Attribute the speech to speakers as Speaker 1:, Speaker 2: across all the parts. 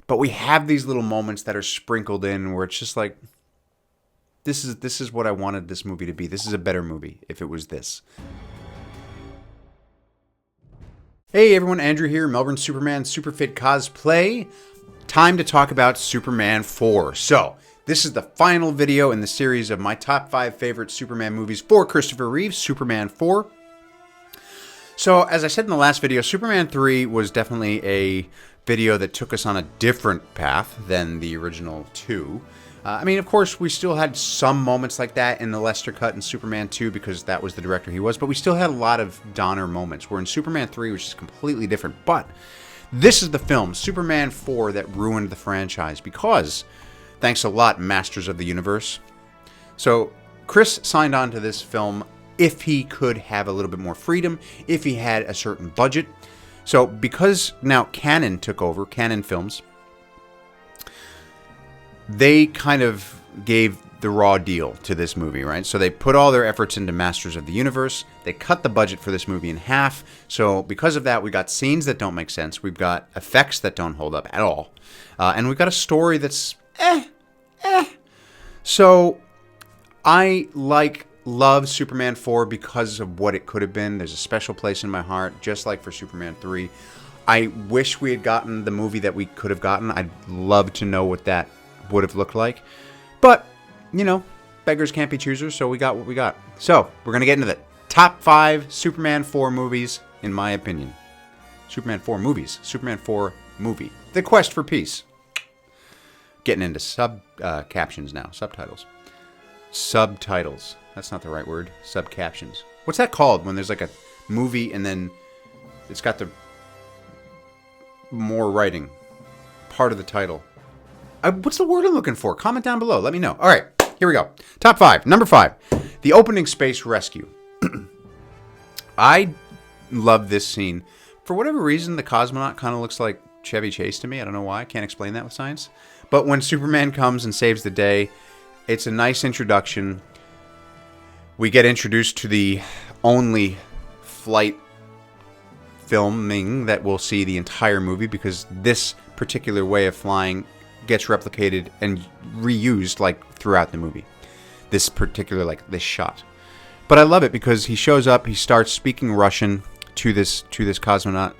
Speaker 1: But we have these little moments that are sprinkled in where it's just like, this is what I wanted this movie to be. This is a better movie if it was this. Hey everyone, Andrew here, Melbourne Superman Superfit Cosplay. Time to talk about Superman 4. So, this is the final video in the series of my top 5 favorite Superman movies for Christopher Reeve, Superman 4. So, as I said in the last video, Superman 3 was definitely a video that took us on a different path than the original 2. I mean, of course, we still had some moments like that in the Lester cut in Superman 2 because that was the director he was, but we still had a lot of Donner moments, where in Superman 3, which is completely different. But this is the film, Superman 4, that ruined the franchise because, thanks a lot, Masters of the Universe. So, Chris signed on to this film if he could have a little bit more freedom, if he had a certain budget. So, because now Canon took over, Canon Films, they kind of gave the raw deal to this movie, right? So they put all their efforts into Masters of the Universe. They cut the budget for this movie in half. So because of that, we got scenes that don't make sense. We've got effects that don't hold up at all. And we've got a story that's So I love Superman 4 because of what it could have been. There's a special place in my heart, just like for Superman 3. I wish we had gotten the movie that we could have gotten. I'd love to know what that would have looked like. But, you know, beggars can't be choosers, so we got what we got. So, we're going to get into the top 5 Superman 4 movies, in my opinion. Superman 4 movies. Superman 4 movie. The Quest for Peace. Getting into captions now. Subtitles. Subtitles. That's not the right word. Subcaptions. What's that called when there's like a movie and then it's got the more writing? Part of the title. What's the word I'm looking for? Comment down below. Let me know. All right, here we go. Top 5. Number 5. The opening space rescue. I love this scene. For whatever reason, the cosmonaut kind of looks like Chevy Chase to me. I don't know why. I can't explain that with science. But when Superman comes and saves the day, it's a nice introduction. We get introduced to the only flight filming that we'll see the entire movie, because this particular way of flying gets replicated and reused like throughout the movie. This particular, like this shot. But I love it because he shows up, he starts speaking Russian to this cosmonaut,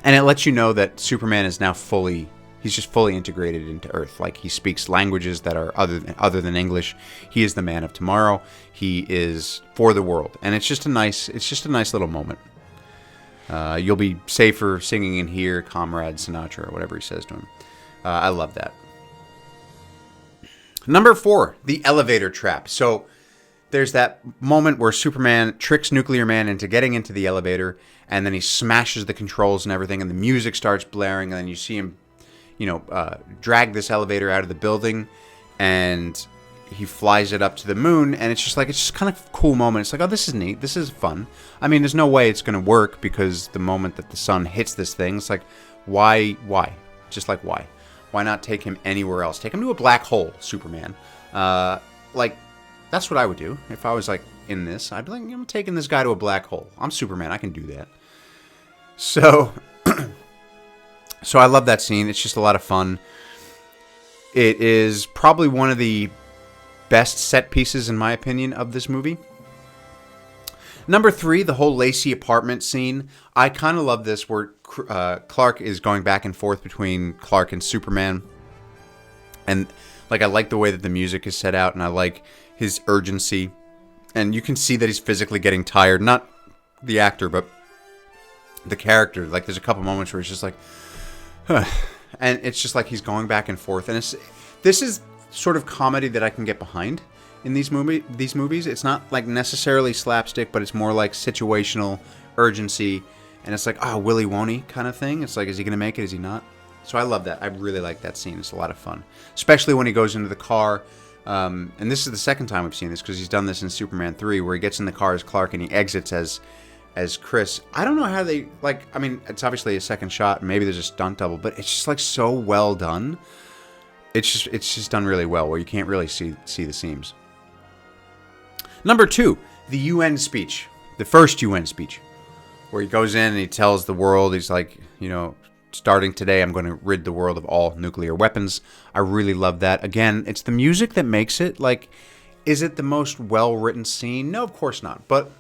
Speaker 1: and it lets you know that Superman is now he's just fully integrated into Earth. Like, he speaks languages that are other than English. He is the man of tomorrow. He is for the world, and it's just a nice little moment. You'll be safer singing in here, Comrade Sinatra, or whatever he says to him. I love that. Number 4, the elevator trap. So there's that moment where Superman tricks Nuclear Man into getting into the elevator, and then he smashes the controls and everything, and the music starts blaring, and then you see him, drag this elevator out of the building, and he flies it up to the moon, and it's just kind of a cool moment. It's like, oh, this is neat. This is fun. I mean, there's no way it's going to work, because the moment that the sun hits this thing, it's like, why? Just like, why? Why not take him anywhere else? Take him to a black hole, Superman. That's what I would do. If I was, in this, I'd be like, I'm taking this guy to a black hole. I'm Superman. I can do that. So, so I love that scene. It's just a lot of fun. It is probably one of the best set pieces, in my opinion, of this movie. Number 3, the whole Lacey apartment scene. I kind of love this, where Clark is going back and forth between Clark and Superman. And, I like the way that the music is set out, and I like his urgency. And you can see that he's physically getting tired. Not the actor, but the character. Like, there's a couple moments where he's just like, huh. And it's just like he's going back and forth. And this is sort of comedy that I can get behind in these movies. It's not necessarily slapstick, but it's more like situational urgency, and it's like, oh, will he, won't he kind of thing. It's like, is he gonna make it, is he not? So I love that. I really like that scene. It's a lot of fun, especially when he goes into the car, and this is the second time we've seen this, because he's done this in Superman 3, where he gets in the car as Clark and he exits as Chris. I don't know how they, I mean, it's obviously a second shot, and maybe there's a stunt double, but it's just so well done. It's just done really well, where you can't really see the seams. Number 2, the UN speech. The first UN speech. Where he goes in and he tells the world, he's like, starting today, I'm going to rid the world of all nuclear weapons. I really love that. Again, it's the music that makes it. Like, is it the most well-written scene? No, of course not. But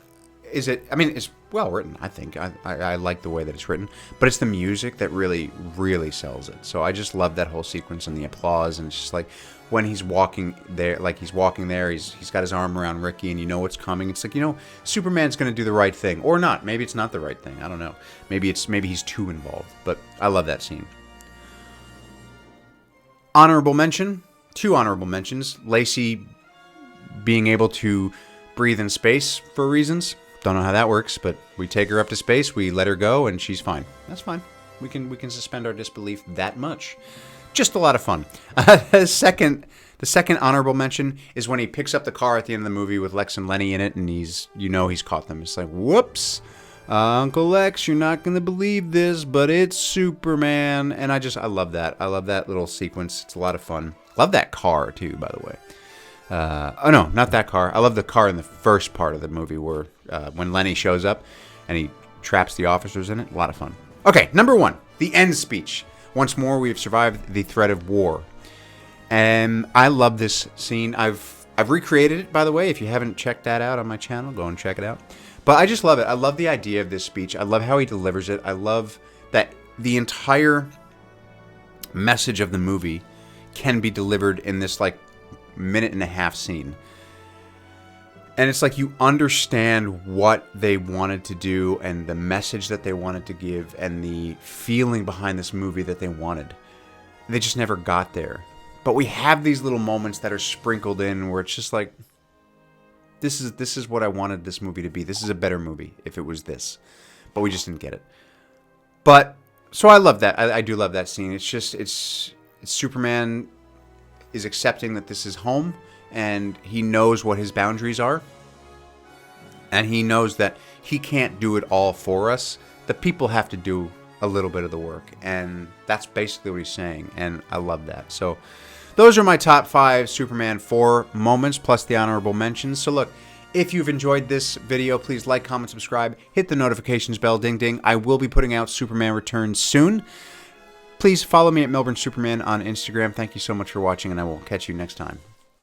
Speaker 1: is it? I mean, it's well-written, I think. I like the way that it's written. But it's the music that really, really sells it. So I just love that whole sequence and the applause. And it's just like when he's walking there, he's got his arm around Ricky and you know what's coming. It's like, Superman's going to do the right thing. Or not. Maybe it's not the right thing. I don't know. Maybe he's too involved. But I love that scene. Honorable mention. 2 honorable mentions. Lacey being able to breathe in space for reasons. Don't know how that works, but we take her up to space, we let her go, and she's fine. That's fine. We can suspend our disbelief that much. Just a lot of fun. The second honorable mention is when he picks up the car at the end of the movie with Lex and Lenny in it, and he's caught them. It's like, whoops, Uncle Lex, you're not gonna believe this, but it's Superman. And I love that. I love that little sequence. It's a lot of fun. Love that car too, by the way. Oh no, not that car. I love the car in the first part of the movie where when Lenny shows up and he traps the officers in it. A lot of fun. Okay, number 1, the end speech. Once more, we have survived the threat of war. And I love this scene. I've recreated it, by the way. If you haven't checked that out on my channel, go and check it out. But I just love it. I love the idea of this speech. I love how he delivers it. I love that the entire message of the movie can be delivered in this minute and a half scene. And it's like you understand what they wanted to do and the message that they wanted to give and the feeling behind this movie that they wanted. They just never got there. But we have these little moments that are sprinkled in where it's just like, this is what I wanted this movie to be. This is a better movie if it was this. But we just didn't get it. But, so I love that. I do love that scene. It's just, it's Superman is accepting that this is home, and he knows what his boundaries are, and he knows that he can't do it all for us. The people have to do a little bit of the work, and that's basically what he's saying, and I love that. So those are my top 5 Superman 4 moments, plus the honorable mentions. So look, if you've enjoyed this video, please like, comment, subscribe, hit the notifications bell, ding ding. I will be putting out Superman Returns soon. Please follow me at Melbourne Superman on Instagram. Thank you so much for watching, and I will catch you next time.